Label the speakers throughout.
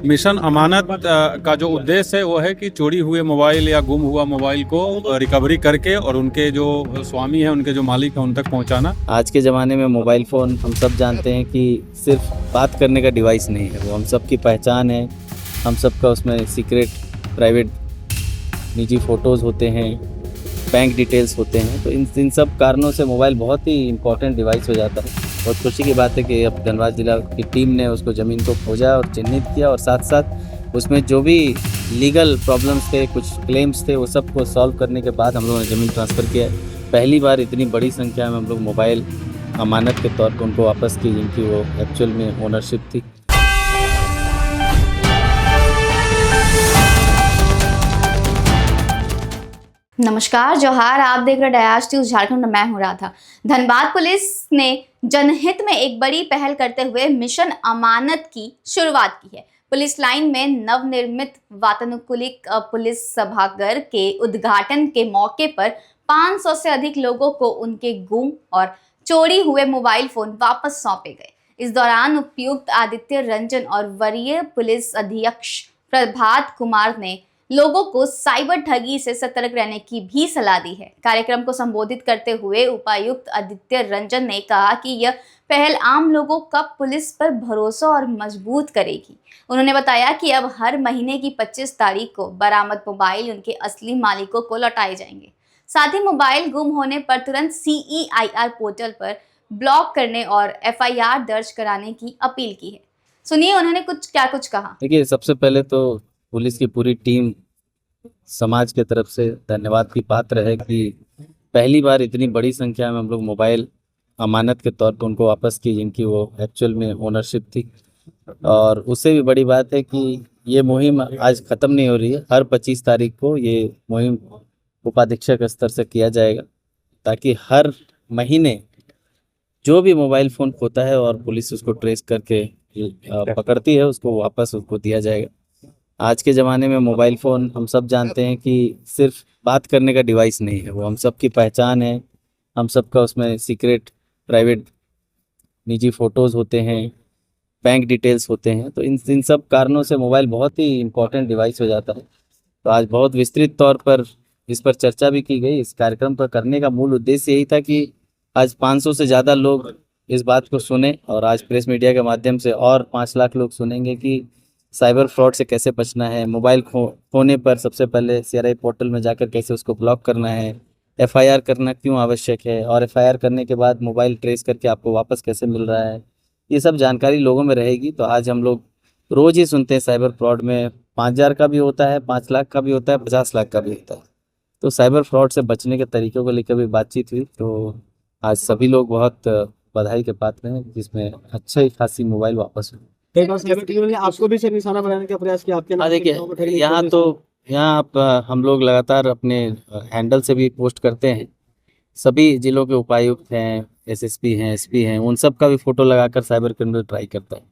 Speaker 1: Mission अमानत का जो उद्देश्य है वो है कि चोरी हुए मोबाइल या गुम हुआ मोबाइल को रिकवरी करके और उनके जो स्वामी हैं, उनके जो मालिक हैं, उन तक पहुंचाना।
Speaker 2: आज के ज़माने में मोबाइल फ़ोन हम सब जानते हैं कि सिर्फ बात करने का डिवाइस नहीं है, वो हम सब की पहचान है। हम सब का उसमें सीक्रेट, प्राइवेट, निजी फ़ोटोज़ होते हैं, बैंक डिटेल्स होते हैं। तो इन सब कारणों से मोबाइल बहुत ही इम्पोर्टेंट डिवाइस हो जाता है। बहुत खुशी की बात है कि अब धनबाद जिला की टीम ने उसको ज़मीन को खोजा और चिन्हित किया, और साथ साथ उसमें जो भी लीगल प्रॉब्लम्स थे, कुछ क्लेम्स थे, वो सब को सॉल्व करने के बाद हम लोगों ने ज़मीन ट्रांसफ़र किया है। पहली बार इतनी बड़ी संख्या में हम लोग मोबाइल अमानत के तौर पर उनको वापस की, जिनकी वो एक्चुअल में ओनरशिप थी।
Speaker 3: नमस्कार, जोहार। आप देख रहे डयास न्यूज झारखंड। मैं हूं राधा। धनबाद पुलिस ने जनहित में एक बड़ी पहल करते हुए मिशन अमानत की शुरुआत की है। पुलिस लाइन में नवनिर्मित वातानुकूलित पुलिस सभागार के उद्घाटन के मौके पर 500 से अधिक लोगों को उनके गुम और चोरी हुए मोबाइल फोन वापस सौंपे गए। इस दौरान उपायुक्त आदित्य रंजन और वरीय पुलिस अधीक्षक प्रभात कुमार ने लोगों को साइबर ठगी से सतर्क रहने की भी सलाह दी है। कार्यक्रम को संबोधित करते हुए उपायुक्त आदित्य रंजन ने कहा कि यह पहल आम लोगों का पुलिस पर भरोसा और मजबूत करेगी। उन्होंने बताया कि अब हर महीने की 25 तारीख को बरामद मोबाइल उनके असली मालिकों को लौटाए जाएंगे। साथ ही मोबाइल गुम होने पर तुरंत CEIR पोर्टल पर ब्लॉक करने और FIR दर्ज कराने की अपील की है। सुनिए उन्होंने कुछ कहा।
Speaker 2: देखिए, सबसे पहले तो पुलिस की पूरी टीम समाज के तरफ से धन्यवाद की पात्र है कि पहली बार इतनी बड़ी संख्या में हम लोग मोबाइल अमानत के तौर पर उनको वापस की, जिनकी वो एक्चुअल में ओनरशिप थी। और उससे भी बड़ी बात है कि ये मुहिम आज ख़त्म नहीं हो रही है। हर 25 तारीख को ये मुहिम उपाधीक्षक स्तर से किया जाएगा, ताकि हर महीने जो भी मोबाइल फ़ोन खोता है और पुलिस उसको ट्रेस करके पकड़ती है, उसको वापस उसको दिया जाएगा। आज के ज़माने में मोबाइल फ़ोन हम सब जानते हैं कि सिर्फ बात करने का डिवाइस नहीं है, वो हम सब की पहचान है। हम सब का उसमें सीक्रेट, प्राइवेट, निजी फ़ोटोज़ होते हैं, बैंक डिटेल्स होते हैं। तो इन सब कारणों से मोबाइल बहुत ही इम्पोर्टेंट डिवाइस हो जाता है। तो आज बहुत विस्तृत तौर पर इस पर चर्चा भी की गई। इस कार्यक्रम पर करने का मूल उद्देश्य यही था कि आज 500 से ज़्यादा लोग इस बात को सुने, और आज प्रेस मीडिया के माध्यम से और 5 लाख लोग सुनेंगे कि साइबर फ्रॉड से कैसे बचना है। मोबाइल खोने पर सबसे पहले CRI पोर्टल में जाकर कैसे उसको ब्लॉक करना है, FIR करना क्यों आवश्यक है, और FIR करने के बाद मोबाइल ट्रेस करके आपको वापस कैसे मिल रहा है, ये सब जानकारी लोगों में रहेगी। तो आज हम लोग रोज़ ही सुनते हैं साइबर फ्रॉड में 5,000 का भी होता है, 5 लाख का भी होता है, 50 लाख का भी होता है। तो साइबर फ्रॉड से बचने के तरीक़ों को लेकर भी बातचीत हुई। तो आज सभी लोग बहुत बधाई के पात्र हैं, जिसमें अच्छी खासी मोबाइल वापस हुई।
Speaker 4: आपको भी सिर्फ निशाना बनाने का प्रयास किया आपके नाम?
Speaker 2: देखिए, यहाँ आप हम लोग लगातार अपने हैंडल से भी पोस्ट करते हैं। सभी जिलों के उपायुक्त हैं, SSP हैं, SP हैं, उन सब का भी फ़ोटो लगाकर साइबर क्रिमिनल ट्राई करता है।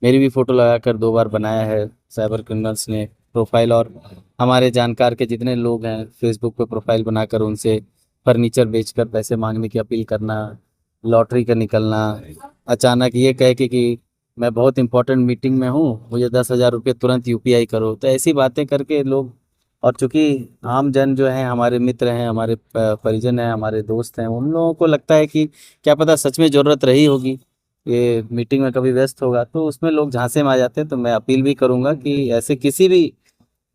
Speaker 2: मेरी भी फ़ोटो लगाकर 2 बार बनाया है साइबर क्रिमिनल्स ने प्रोफाइल। और हमारे जानकार के जितने लोग हैं, फेसबुक पे प्रोफाइल बनाकर उनसे फर्नीचर बेचकर पैसे मांगने की अपील करना, लॉटरी का निकलना, अचानक ये कह के कि मैं बहुत इंपॉर्टेंट मीटिंग में हूँ, मुझे 10,000 रुपये तुरंत UPI करो। तो ऐसी बातें करके लोग, और चूँकि आम जन जो हैं, हमारे मित्र हैं, हमारे परिजन हैं, हमारे दोस्त हैं, उन लोगों को लगता है कि क्या पता सच में ज़रूरत रही होगी, ये मीटिंग में कभी व्यस्त होगा, तो उसमें लोग झांसे में आ जाते हैं। तो मैं अपील भी करूँगा कि ऐसे किसी भी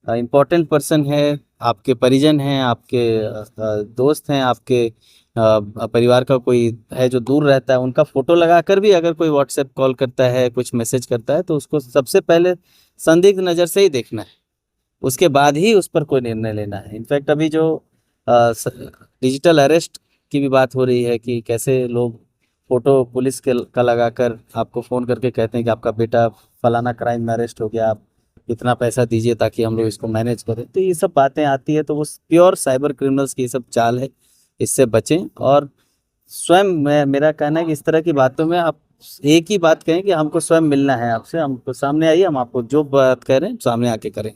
Speaker 2: इम्पोर्टेंट पर्सन है, आपके परिजन हैं, आपके दोस्त हैं, आपके परिवार का कोई है जो दूर रहता है, उनका फ़ोटो लगाकर भी अगर कोई व्हाट्सएप कॉल करता है, कुछ मैसेज करता है, तो उसको सबसे पहले संदिग्ध नज़र से ही देखना है, उसके बाद ही उस पर कोई निर्णय लेना है। इनफैक्ट अभी जो डिजिटल अरेस्ट की भी बात हो रही है कि कैसे लोग फ़ोटो पुलिस के का लगाकर आपको फ़ोन करके कहते हैं कि आपका बेटा फलाना क्राइम में अरेस्ट हो गया, आप इतना पैसा दीजिए ताकि हम लोग इसको मैनेज करें। तो ये सब बातें आती है, तो वो प्योर साइबर क्रिमिनल्स की ये सब चाल है, इससे बचें। और स्वयं मेरा कहना है कि इस तरह की बातों में आप एक ही बात कहें कि हमको स्वयं मिलना है आपसे, हमको सामने आइए, हम आपको जो बात कह रहे हैं सामने आके करें।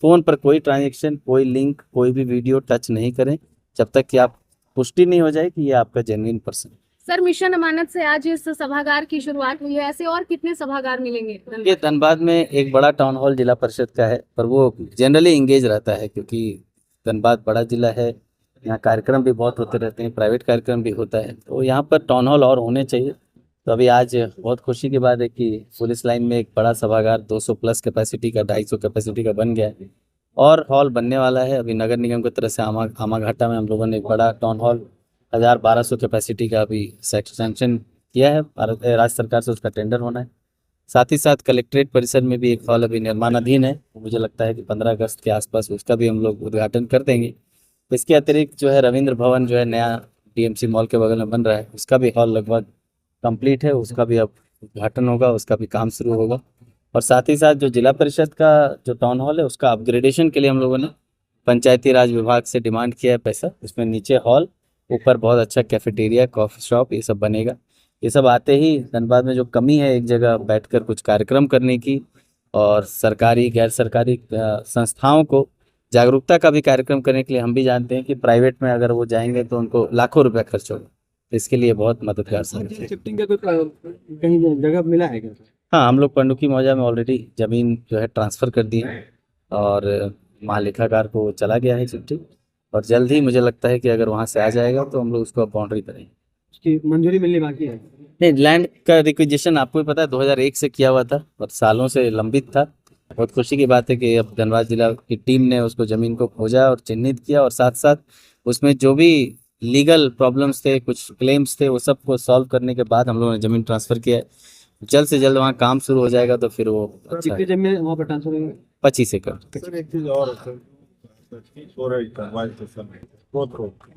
Speaker 2: फ़ोन पर कोई ट्रांजेक्शन, कोई लिंक, कोई भी वीडियो टच नहीं करें जब तक कि आप पुष्टि नहीं हो जाए कि ये आपका जेन्युइन पर्सन है।
Speaker 5: सर, मिशन अमानत से आज इस सभागार की शुरुआत हुई है, ऐसे और कितने सभागार मिलेंगे?
Speaker 2: ये धनबाद में एक बड़ा टाउन हॉल जिला परिषद का है, पर वो जनरली इंगेज रहता है क्योंकि धनबाद बड़ा जिला है। यहाँ कार्यक्रम भी बहुत होते रहते हैं, प्राइवेट कार्यक्रम भी होता है, तो यहाँ पर टाउन हॉल और होने चाहिए। तो अभी आज बहुत खुशी की बात है कि पुलिस लाइन में एक बड़ा सभागार 200 प्लस कैपेसिटी का, 250 कैपेसिटी का बन गया है और हॉल बनने वाला है। अभी नगर निगम की तरफ से आमाघाटा में हम लोगों ने एक बड़ा टाउन हॉल 1200 कैपेसिटी का अभी सैंक्शन किया है। राज्य सरकार से उसका टेंडर होना है। साथ ही साथ कलेक्ट्रेट परिसर में भी एक हॉल अभी निर्माणाधीन है, मुझे लगता है कि 15 अगस्त के आसपास उसका भी हम लोग उद्घाटन कर देंगे। इसके अतिरिक्त जो है रविंद्र भवन जो है नया डीएमसी मॉल के बगल में बन रहा है, उसका भी हॉल लगभग कंप्लीट है, उसका भी अब उद्घाटन होगा, उसका भी काम शुरू होगा। और साथ ही साथ जो जिला परिषद का जो टाउन हॉल है उसका अपग्रेडेशन के लिए हम लोगों ने पंचायती राज विभाग से डिमांड किया है पैसा। उसमें नीचे हॉल, ऊपर बहुत अच्छा कैफेटेरिया, कॉफ़ी शॉप, ये सब बनेगा। ये सब आते ही धनबाद में जो कमी है एक जगह बैठकर कुछ कार्यक्रम करने की और सरकारी गैर सरकारी संस्थाओं को जागरूकता का भी कार्यक्रम करने के लिए, हम भी जानते हैं कि प्राइवेट में अगर वो जाएंगे तो उनको लाखों रुपए खर्च होगा, इसके लिए बहुत मददगार साबित है।
Speaker 4: शिफ्टिंग का कोई कहीं जगह मिला है क्या?
Speaker 2: हाँ, हम लोग पंडुकी मौजा में ऑलरेडी ज़मीन जो है ट्रांसफ़र कर दी है और महालेखाकार को चला गया है चिट्ठी, और जल्द ही मुझे लगता है कि अगर वहाँ से आ जाएगा तो हम लोग उसको बाउंड्री करेंगे।
Speaker 4: उसकी मंजूरी मिलनी बाकी है?
Speaker 2: नहीं, लैंड का रिक्विजिशन आपको भी पता है 2001 से किया हुआ था और सालों से लंबित था। बहुत खुशी की बात है कि अब धनबाद जिला की टीम ने उसको ज़मीन को खोजा और चिन्हित किया, और साथ साथ उसमें जो भी लीगल प्रॉब्लम्स थे, कुछ क्लेम्स थे, वो सब को सॉल्व करने के बाद हम लोगों ने ज़मीन ट्रांसफ़र किया है। जल्द से जल्द वहाँ काम शुरू हो जाएगा तो फिर वो अच्छा
Speaker 4: कितनी जमीन वहाँ पर ट्रांसफर होगी?
Speaker 2: 25 एकड़।
Speaker 6: सर एक चीज और है सर, हो रहा है धनबाद स्टेशन में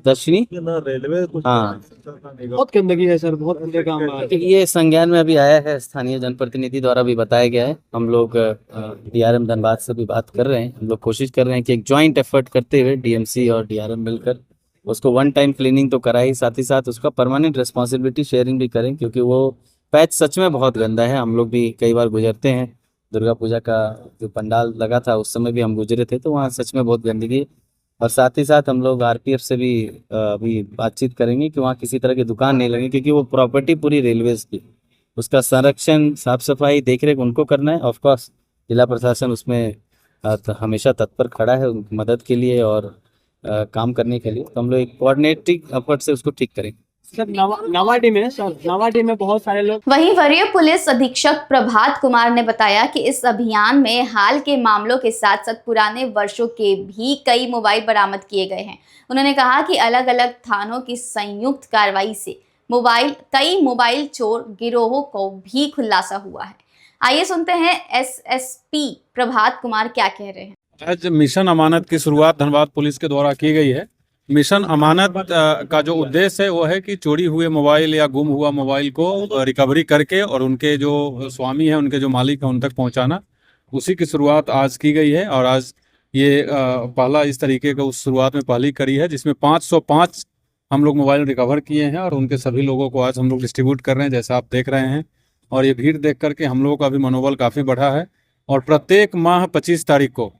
Speaker 2: दर्शनी,
Speaker 6: ये ना रेलवे कुछ
Speaker 2: हाँ।
Speaker 4: बहुत गंदगी है सर, बहुत गंदे काम है।
Speaker 2: ये संज्ञान में अभी आया है, स्थानीय जनप्रतिनिधि द्वारा भी बताया गया है। हम लोग डीआरएम धनबाद से भी बात कर रहे हैं। हम लोग कोशिश कर रहे हैं कि एक जॉइंट एफर्ट करते हुए डीएमसी और डीआरएम मिलकर उसको वन टाइम क्लीनिंग तो कराए, साथ ही साथ उसका परमानेंट रिस्पॉन्सिबिलिटी शेयरिंग भी करें, क्योंकि वो पैच सच में बहुत गंदा है। हम लोग भी कई बार गुजरते हैं, दुर्गा पूजा का जो पंडाल लगा था उस समय भी हम गुजरे थे, तो वहाँ सच में बहुत गंदगी है। और साथ ही साथ हम लोग आरपीएफ से भी अभी बातचीत करेंगे कि वहाँ किसी तरह की दुकान नहीं लगे, क्योंकि वो प्रॉपर्टी पूरी रेलवेज की, उसका संरक्षण, साफ सफाई, देख रेख उनको करना है। ऑफकोर्स जिला प्रशासन उसमें हमेशा तत्पर खड़ा है उनकी मदद के लिए और काम करने के लिए। तो हम लोग एक कोऑर्डिनेटिव एफर्ट से उसको ठीक करेंगे।
Speaker 4: सर नवाडी में बहुत सारे लोग।
Speaker 3: वहीं वरीय पुलिस अधीक्षक प्रभात कुमार ने बताया कि इस अभियान में हाल के मामलों के साथ साथ पुराने वर्षों के भी कई मोबाइल बरामद किए गए हैं। उन्होंने कहा कि अलग अलग थानों की संयुक्त कार्रवाई से कई मोबाइल चोर गिरोहों को भी खुलासा हुआ है। आइए सुनते हैं एसएसपी प्रभात कुमार क्या कह रहे हैं।
Speaker 1: आज मिशन अमानत की शुरुआत धनबाद पुलिस के द्वारा की गई है। मिशन अमानत का जो उद्देश्य है वो है कि चोरी हुए मोबाइल या गुम हुआ मोबाइल को रिकवरी करके और उनके जो स्वामी हैं, उनके जो मालिक हैं, उन तक पहुंचाना। उसी की शुरुआत आज की गई है और आज ये पहला इस तरीके का उस शुरुआत में पहली कड़ी है, जिसमें 505 हम लोग मोबाइल रिकवर किए हैं और उनके सभी लोगों को आज हम लोग डिस्ट्रीब्यूट कर रहे हैं, जैसा आप देख रहे हैं। और ये भीड़ देख करके हम लोगों का भी मनोबल काफ़ी बढ़ा है और प्रत्येक माह 25 तारीख को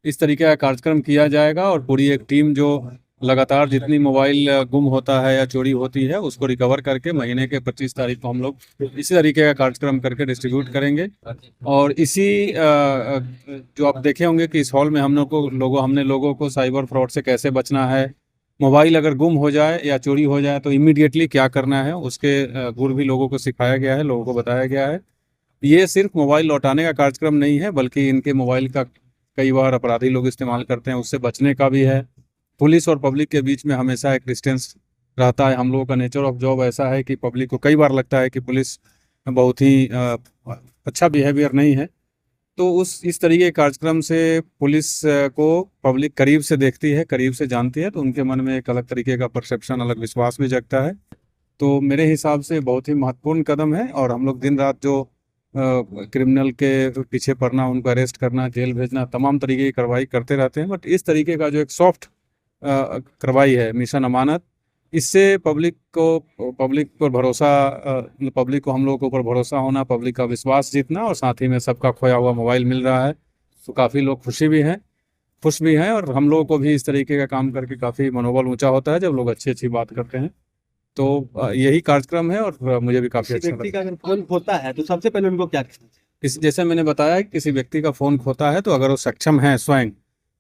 Speaker 1: इस तरीके का कार्यक्रम किया जाएगा और पूरी एक टीम जो लगातार जितनी मोबाइल गुम होता है या चोरी होती है उसको रिकवर करके महीने के 25 तारीख को हम लोग इसी तरीके का कार्यक्रम करके डिस्ट्रीब्यूट करेंगे। और इसी जो आप देखे होंगे कि इस हॉल में हमने लोगों को साइबर फ्रॉड से कैसे बचना है, मोबाइल अगर गुम हो जाए या चोरी हो जाए तो इमीडिएटली क्या करना है, उसके गुर भी लोगों को सिखाया गया है, लोगों को बताया गया है। ये सिर्फ मोबाइल लौटाने का कार्यक्रम नहीं है, बल्कि इनके मोबाइल का कई बार अपराधी लोग इस्तेमाल करते हैं, उससे बचने का भी है। पुलिस और पब्लिक के बीच में हमेशा एक डिस्टेंस रहता है। हम लोगों का नेचर ऑफ जॉब ऐसा है कि पब्लिक को कई बार लगता है कि पुलिस बहुत ही अच्छा बिहेवियर नहीं है, तो इस तरीके के कार्यक्रम से पुलिस को पब्लिक करीब से देखती है, करीब से जानती है, तो उनके मन में एक अलग तरीके का परसेप्शन, अलग विश्वास भी जगता है। तो मेरे हिसाब से बहुत ही महत्वपूर्ण कदम है और हम लोग दिन रात जो क्रिमिनल के पीछे पड़ना, उनको अरेस्ट करना, जेल भेजना, तमाम तरीके की कार्रवाई करते रहते हैं। बट इस तरीके का जो एक सॉफ्ट कार्रवाई है मिशन अमानत, इससे पब्लिक पर भरोसा, पब्लिक को हम लोगों के ऊपर भरोसा होना, पब्लिक का विश्वास जीतना और साथ ही में सबका खोया हुआ मोबाइल मिल रहा है, तो काफ़ी लोग खुश भी हैं और हम लोगों को भी इस तरीके का काम करके काफ़ी मनोबल ऊंचा होता है जब लोग अच्छी बात करते हैं। तो यही कार्यक्रम है और मुझे भी काफी
Speaker 4: किसी
Speaker 1: अच्छा
Speaker 4: व्यक्ति
Speaker 1: लगा।
Speaker 4: का अगर फोन खोता है तो सबसे पहले उनको क्या करना चाहिए?
Speaker 1: जैसे मैंने बताया कि किसी व्यक्ति का फोन खोता है तो अगर वो सक्षम है स्वयं,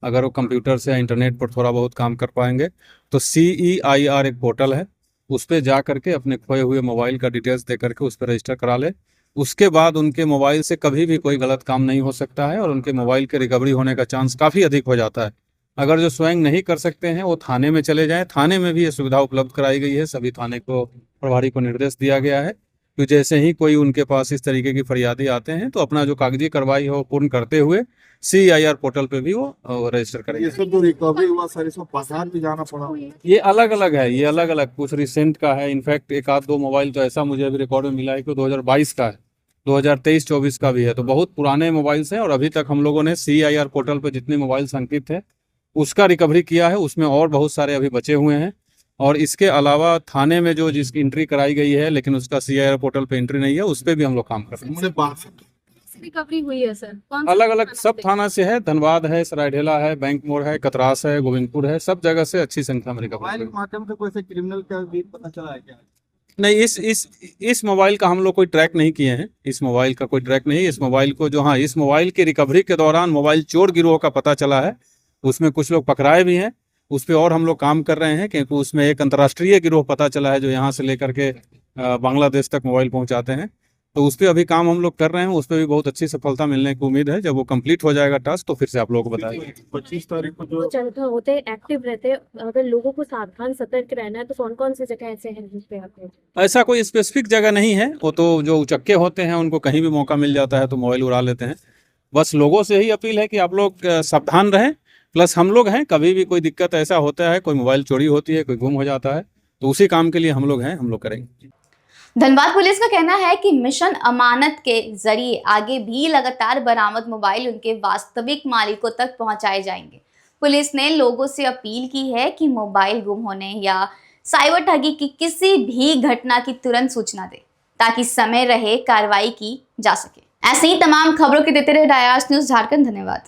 Speaker 1: अगर वो कंप्यूटर से या इंटरनेट पर थोड़ा बहुत काम कर पाएंगे तो CEIR एक पोर्टल है, उस पर जा करके अपने खोए हुए मोबाइल का डिटेल्स दे करके उस पर रजिस्टर करा ले। उसके बाद उनके मोबाइल से कभी भी कोई गलत काम नहीं हो सकता है और उनके मोबाइल के रिकवरी होने का चांस काफ़ी अधिक हो जाता है। अगर जो स्वयं नहीं कर सकते हैं वो थाने में चले जाएं, थाने में भी ये सुविधा उपलब्ध कराई गई है। सभी थाने को प्रभारी को निर्देश दिया गया है कि जैसे ही कोई उनके पास इस तरीके की फरियादी आते हैं तो अपना जो कागजी कार्रवाई हो पूर्ण करते हुए CEIR पोर्टल पे भी वो रजिस्टर
Speaker 6: ये
Speaker 1: करेंगे।
Speaker 6: सब जो रिकवरी हुआ सर, इसमें बाजार भी जाना पड़ा।
Speaker 1: ये अलग अलग है, ये अलग अलग कुछ रिसेंट का है। इनफैक्ट एक आध दो मोबाइल तो ऐसा मुझे अभी रिकॉर्ड में मिला है कि 2022 का है, 2023-24 का भी है। तो बहुत पुराने मोबाइल्स हैं और अभी तक हम लोगों ने CEIR पोर्टल पर जितने मोबाइल अंकित थे उसका रिकवरी किया है। उसमें और बहुत सारे अभी बचे हुए हैं और इसके अलावा थाने में जो जिसकी एंट्री कराई गई है लेकिन उसका CEIR पोर्टल पे एंट्री नहीं है, उस पर भी हम लोग काम कर रहे हैं।
Speaker 6: उन्होंने बाहर से
Speaker 5: रिकवरी हुई है सर? कौन सा
Speaker 1: अलग अलग
Speaker 5: थाना
Speaker 1: सब
Speaker 5: से?
Speaker 1: थाना से है, धनबाद है, सरायढेला है, बैंक मोड़ है, कतरास है, गोविंदपुर है, सब जगह से अच्छी संख्या में रिकवरी
Speaker 4: मोबाइल
Speaker 1: हुई।
Speaker 4: के माध्यम से कोई से क्रिमिनल का भी पता चला है क्या?
Speaker 1: नहीं, इस मोबाइल का हम लोग कोई ट्रैक नहीं किए हैं। इस मोबाइल का कोई ट्रैक नहीं। इस मोबाइल को जो, हाँ, इस मोबाइल की रिकवरी के दौरान मोबाइल चोर गिरोह का पता चला है, उसमें कुछ लोग पकड़ाए भी हैं। उस पर और हम लोग काम कर रहे हैं क्योंकि उसमें एक अंतर्राष्ट्रीय गिरोह पता चला है जो यहाँ से लेकर के बांग्लादेश तक मोबाइल पहुँचाते हैं। तो उस पर अभी काम हम लोग कर रहे हैं, उस पर भी बहुत अच्छी सफलता मिलने की उम्मीद है। जब वो कंप्लीट हो जाएगा टास्क तो फिर से आप लोगों को बताएंगे।
Speaker 6: 25 तारीख को जो
Speaker 5: वो जगह होते एक्टिव रहते हैं, अगर लोगों को सावधान सतर्क रहना है तो कौन कौन सी जगह ऐसे हैं जिस पे आप
Speaker 1: ऐसा कोई स्पेसिफिक जगह नहीं है, वो तो जो उचक्के होते हैं उनको कहीं भी मौका मिल जाता है तो मोबाइल उड़ा लेते हैं। बस लोगों से ही अपील है कि आप लोग सावधान रहें। प्लस हम लोग हैं, कभी भी कोई दिक्कत ऐसा होता है, कोई मोबाइल चोरी होती है, कोई गुम हो जाता है, तो उसी काम के लिए हम लोग हैं, हम लोग करेंगे।
Speaker 3: धनबाद पुलिस का कहना है कि मिशन अमानत के जरिए आगे भी लगातार बरामद मोबाइल उनके वास्तविक मालिकों तक पहुंचाए जाएंगे। पुलिस ने लोगों से अपील की है कि मोबाइल गुम होने या साइबर ठगी की किसी भी घटना की तुरंत सूचना दें ताकि समय रहे कार्रवाई की जा सके। ऐसे ही तमाम खबरों के देते रहे डायास न्यूज़ झारखंड। धन्यवाद।